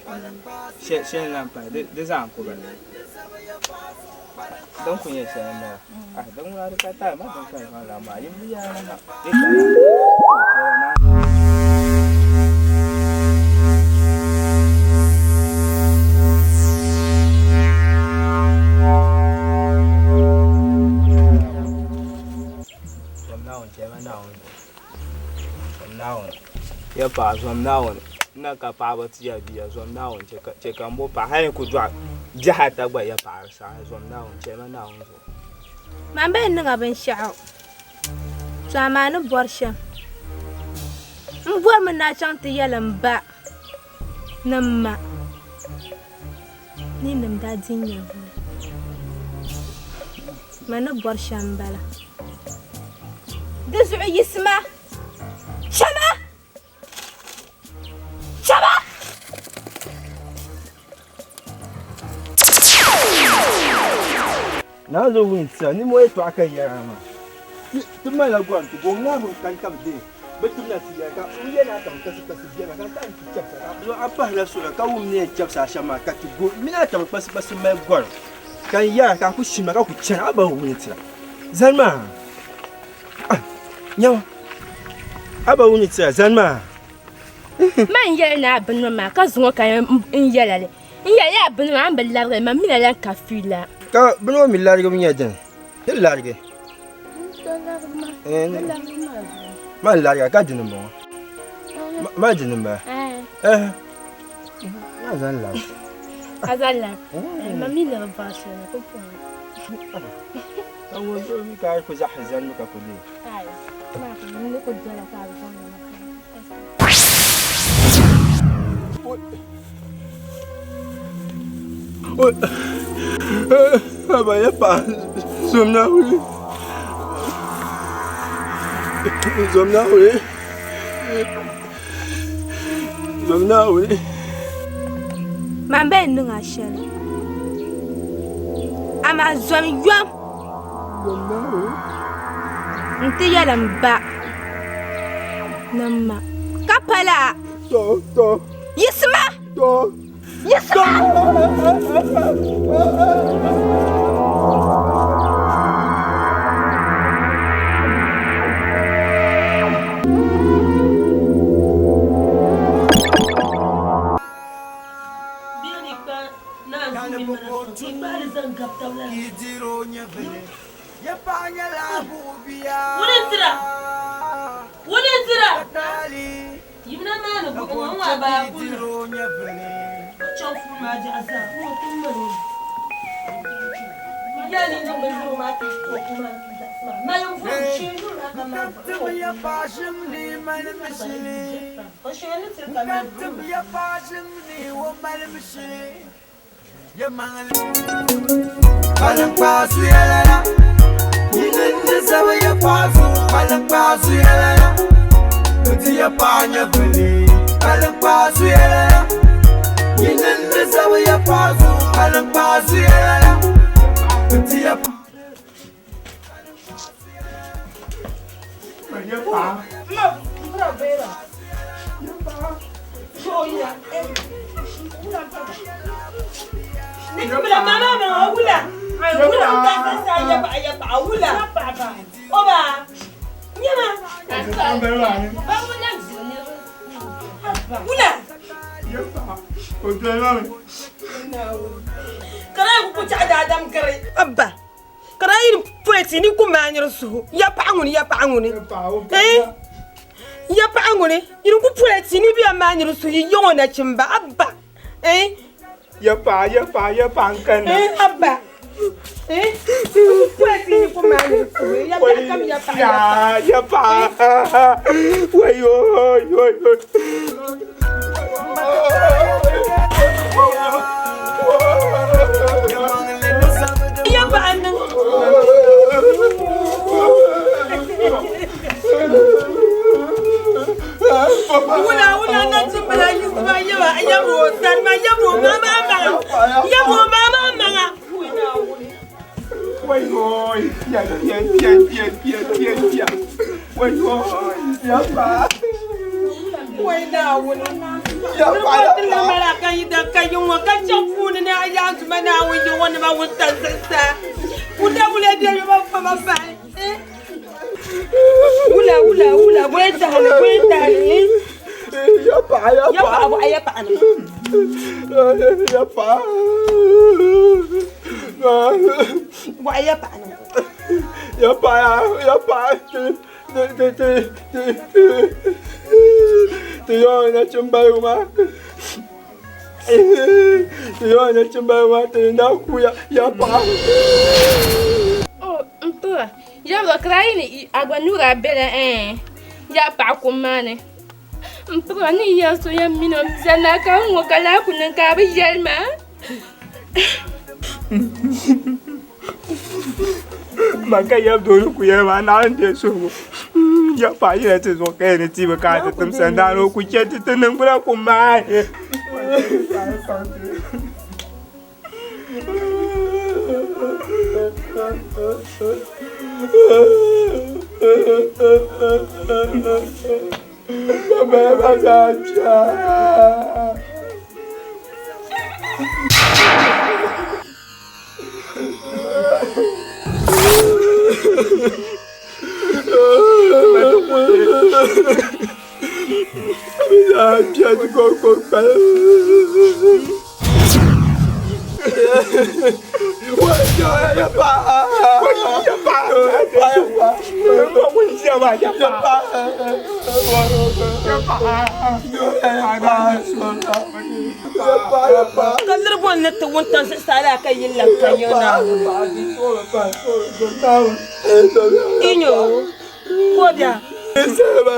shi lampa da za ku ba don kun yi sai na don wani ka ta ma don kai ma la ma yin biya na pa zom na won na ka pa ba ti ya biya zom na won che ka mbo pa ha ko dwa jaha ta gba ya pa sa zom na won che ma na won zo man ben nga ben shao zamanu borsha mbor man na chante yalan ba namma ni nam da dinya man borsha mbala دزع يسمع شما شما نازو وينسا ني موي تو اكا ياما تما لا غوان تو غونا مو كان كام دي بتمنا سياكا وينا تام كاس كاس بيانا كان تان تشابسا لو ابا لا سولا كاو ني تشابسا شما كاتيغو مينا تام بس بس ما غوان كان يا كان كو شيما كا كو تشان ابا وينسا زلما نيو ابا وينسا زلما man yelna bin ma ka zungo ka in yelale in yaya bin ma an ballarga ma mina lan kafila ka bino mi large mi yaden hel large ma large ka dinu mo ma dinu ba ma zan la azalla ma mina ba shi na ko po awo do mi ka ko zahzan mi ka ko li ay ma ko ni ko dela ka ba Aba ya pa zomna uli man ben nga shele ama zom yom nti yalan ba namma kapala to yisma to yisma abba karayin poeti ni kuma nyir su ya pa nguni ya pa nguni iru ku poeti ni biya ma nyir su yi yona chimba abba ya pa kan abba poeti ni kuma nyir su ya pa kam ya pa wayo ya pa nan wala na chimbala yisma yawa ayabo san ma yabo mama wayo ya wayo ya pa wayna wala ya pa la mala kan yida kayun wa kan chafuni ne ayanzu mana wani wani ma wutan sassa kuda wule de ba fa ma fa wula weta ya pa abu ayapa ana ya pa wa ayapa ana ya pa Yo na chumbayuma. Yo na chumbayuma te na kuya ya pa. Oh, mtua. Ya lo kraini agwa nura bela Ya pa kumane. Mtua ni ya so ya mino mzana ka ngokala kunan ka ba yelma. Maka ya dole ku ya ma na ande so. Ya pa ya te zo kai ne ti ba ka ta tum sandalo ku ke ti nan bura ku ma. Kalır bu anne tavuntan sesara kayın lakayona. Inyo, kodia. Seba,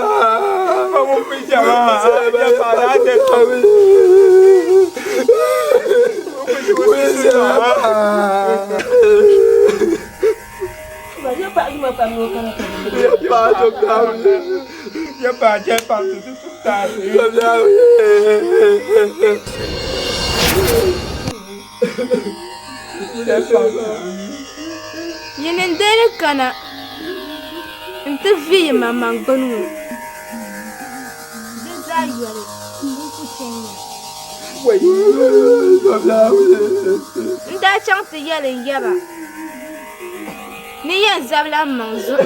kamu pijama. Ya para de kami. Ya pak cuma kamu kan. Ya pak tu kami. Ya pak cepat tu tadi. Yenen dele kana. Inte vi mamma gbanu. Deza yore. Mbuku chenya. Nda chang te yele yaba. Ni yen zabla manzo.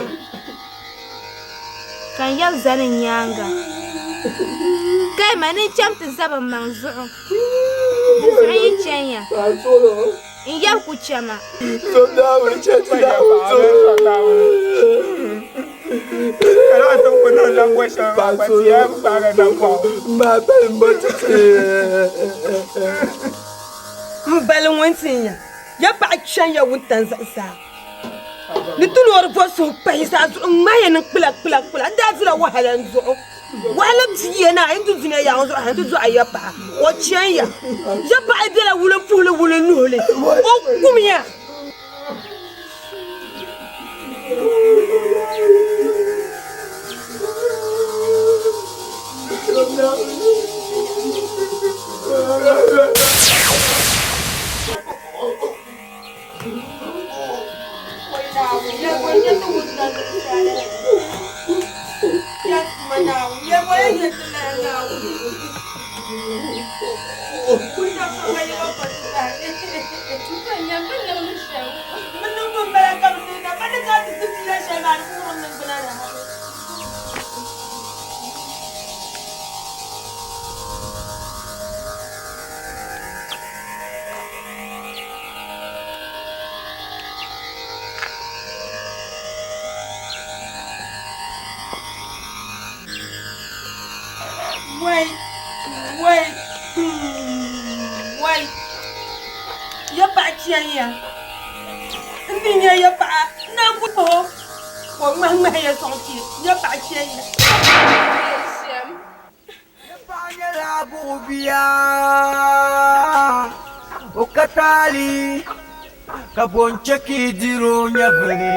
Kan yel zane nyanga. Kai mani cham te zaba manzo. Deza yi chenya. In yel ku chama. Mbalo wantinya. Ya pa chan ya wuntan sa. Ni tu lor bo so paisa zo maya nan kpila da zira wahala zo. Wahala tiyena indu zina ya zo handu zo ayapa. O chan ya. Ya pa bela wula nuhle. O kumya. Wait. Ya pa chianya. Ndinya ya pa na buto. Ko mama ya sonti. Ya pa chianya. Ya pa nya la bubia. O katali. Ka bonche ki diro nya gele.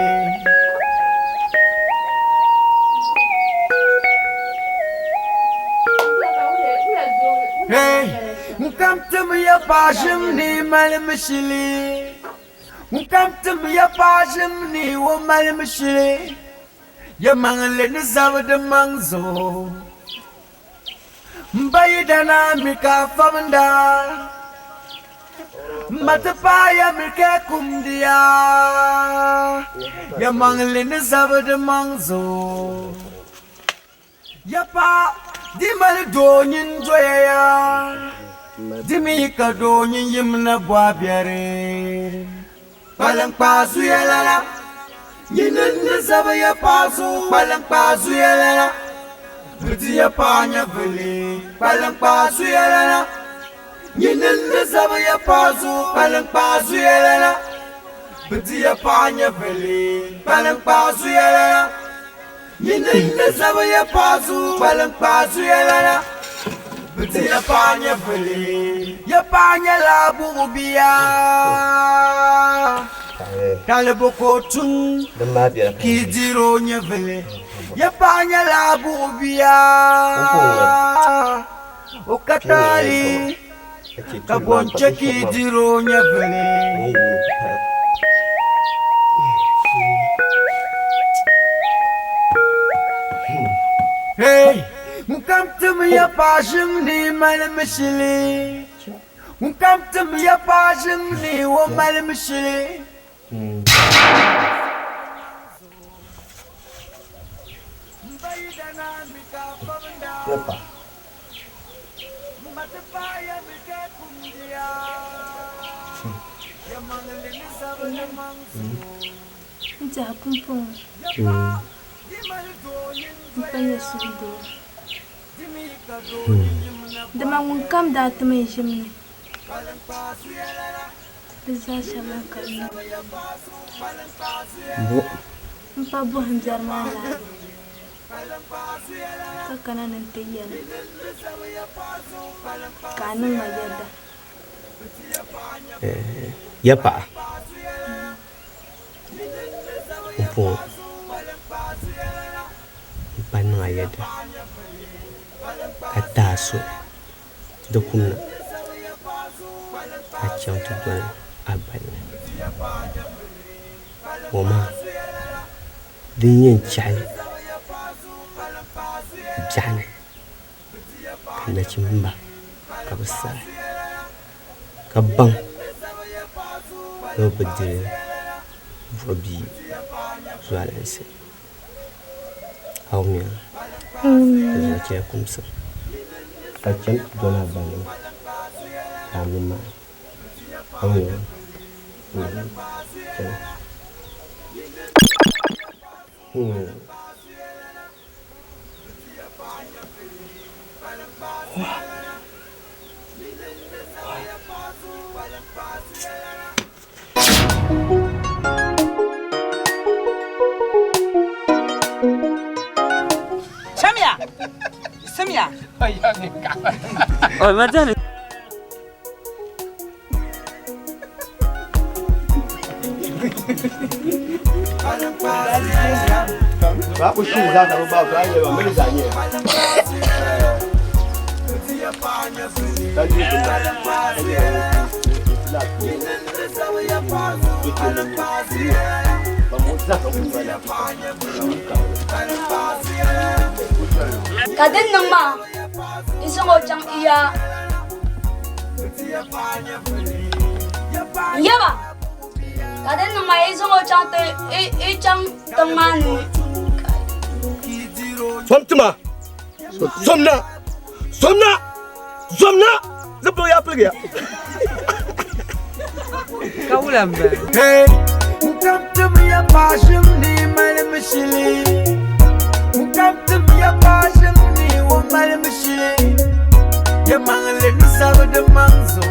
Hey, come to me a passion ni malimshili. Come to me a passion ni wo malimshili. Ya mangle ni zawad mangzo. Mbayidana mika famda. Matapaya mika kumdia. Ya mangle ni zawad mangzo. Ya pa di mal donyin joya di mi ka donyin yimna bwabiare palang pasu yalala Yinin zaba ya pasu balang pasu yelena Biti ya panya veli balang pasu yelena Yinin zaba ya pasu balang pasu yelena Biti ya panya veli balang pasu yelena Yinin zaba ya pasu balang pasu yelena Biti ya panya veli ya panya labu biya Kalebokotu Kidiro nyevele Yapanya labu biya Okatali Kabonche kidiro nyevele Hey Mukamtum ya pashim ni malemishili Mukamtum ya pashim ni wo malemishili Lepas. Nja pumpung. Mpanya sudo. Dama ngkam da tme jimni. Bisa shala kalna. Bu. Mpa bu hanjar mala. Kakana nanti yana. Kanang mayada. Ya Pak. Mumpung panang ayada. Kata su. Dokuna. Kacang tujuan abad. Mama. Dinyan cai. Jangan. Kena cimba. Kabesar. Kabang. Lo berdiri. Vobi. Zualansi. Haumia. Zakia kumsa. Kacang tujuan abad. Kami mah. Haumia. Samia. Oh, macam ni. Aku susah kalau bawa saya, mana saya? Tadi itu. Kadin nang ma. Isang ochang iya. Iya ba? Kadin nang ma isang ochang te ichang tangmani. Somtuma. Somna. Zeblo ya pelgi ya. Kau lambat. Hey, mukamtum ya pashim ni malemishili. Mukamtum ya pashim ni wo malemishili. Ya mangle ni sawo de manzo.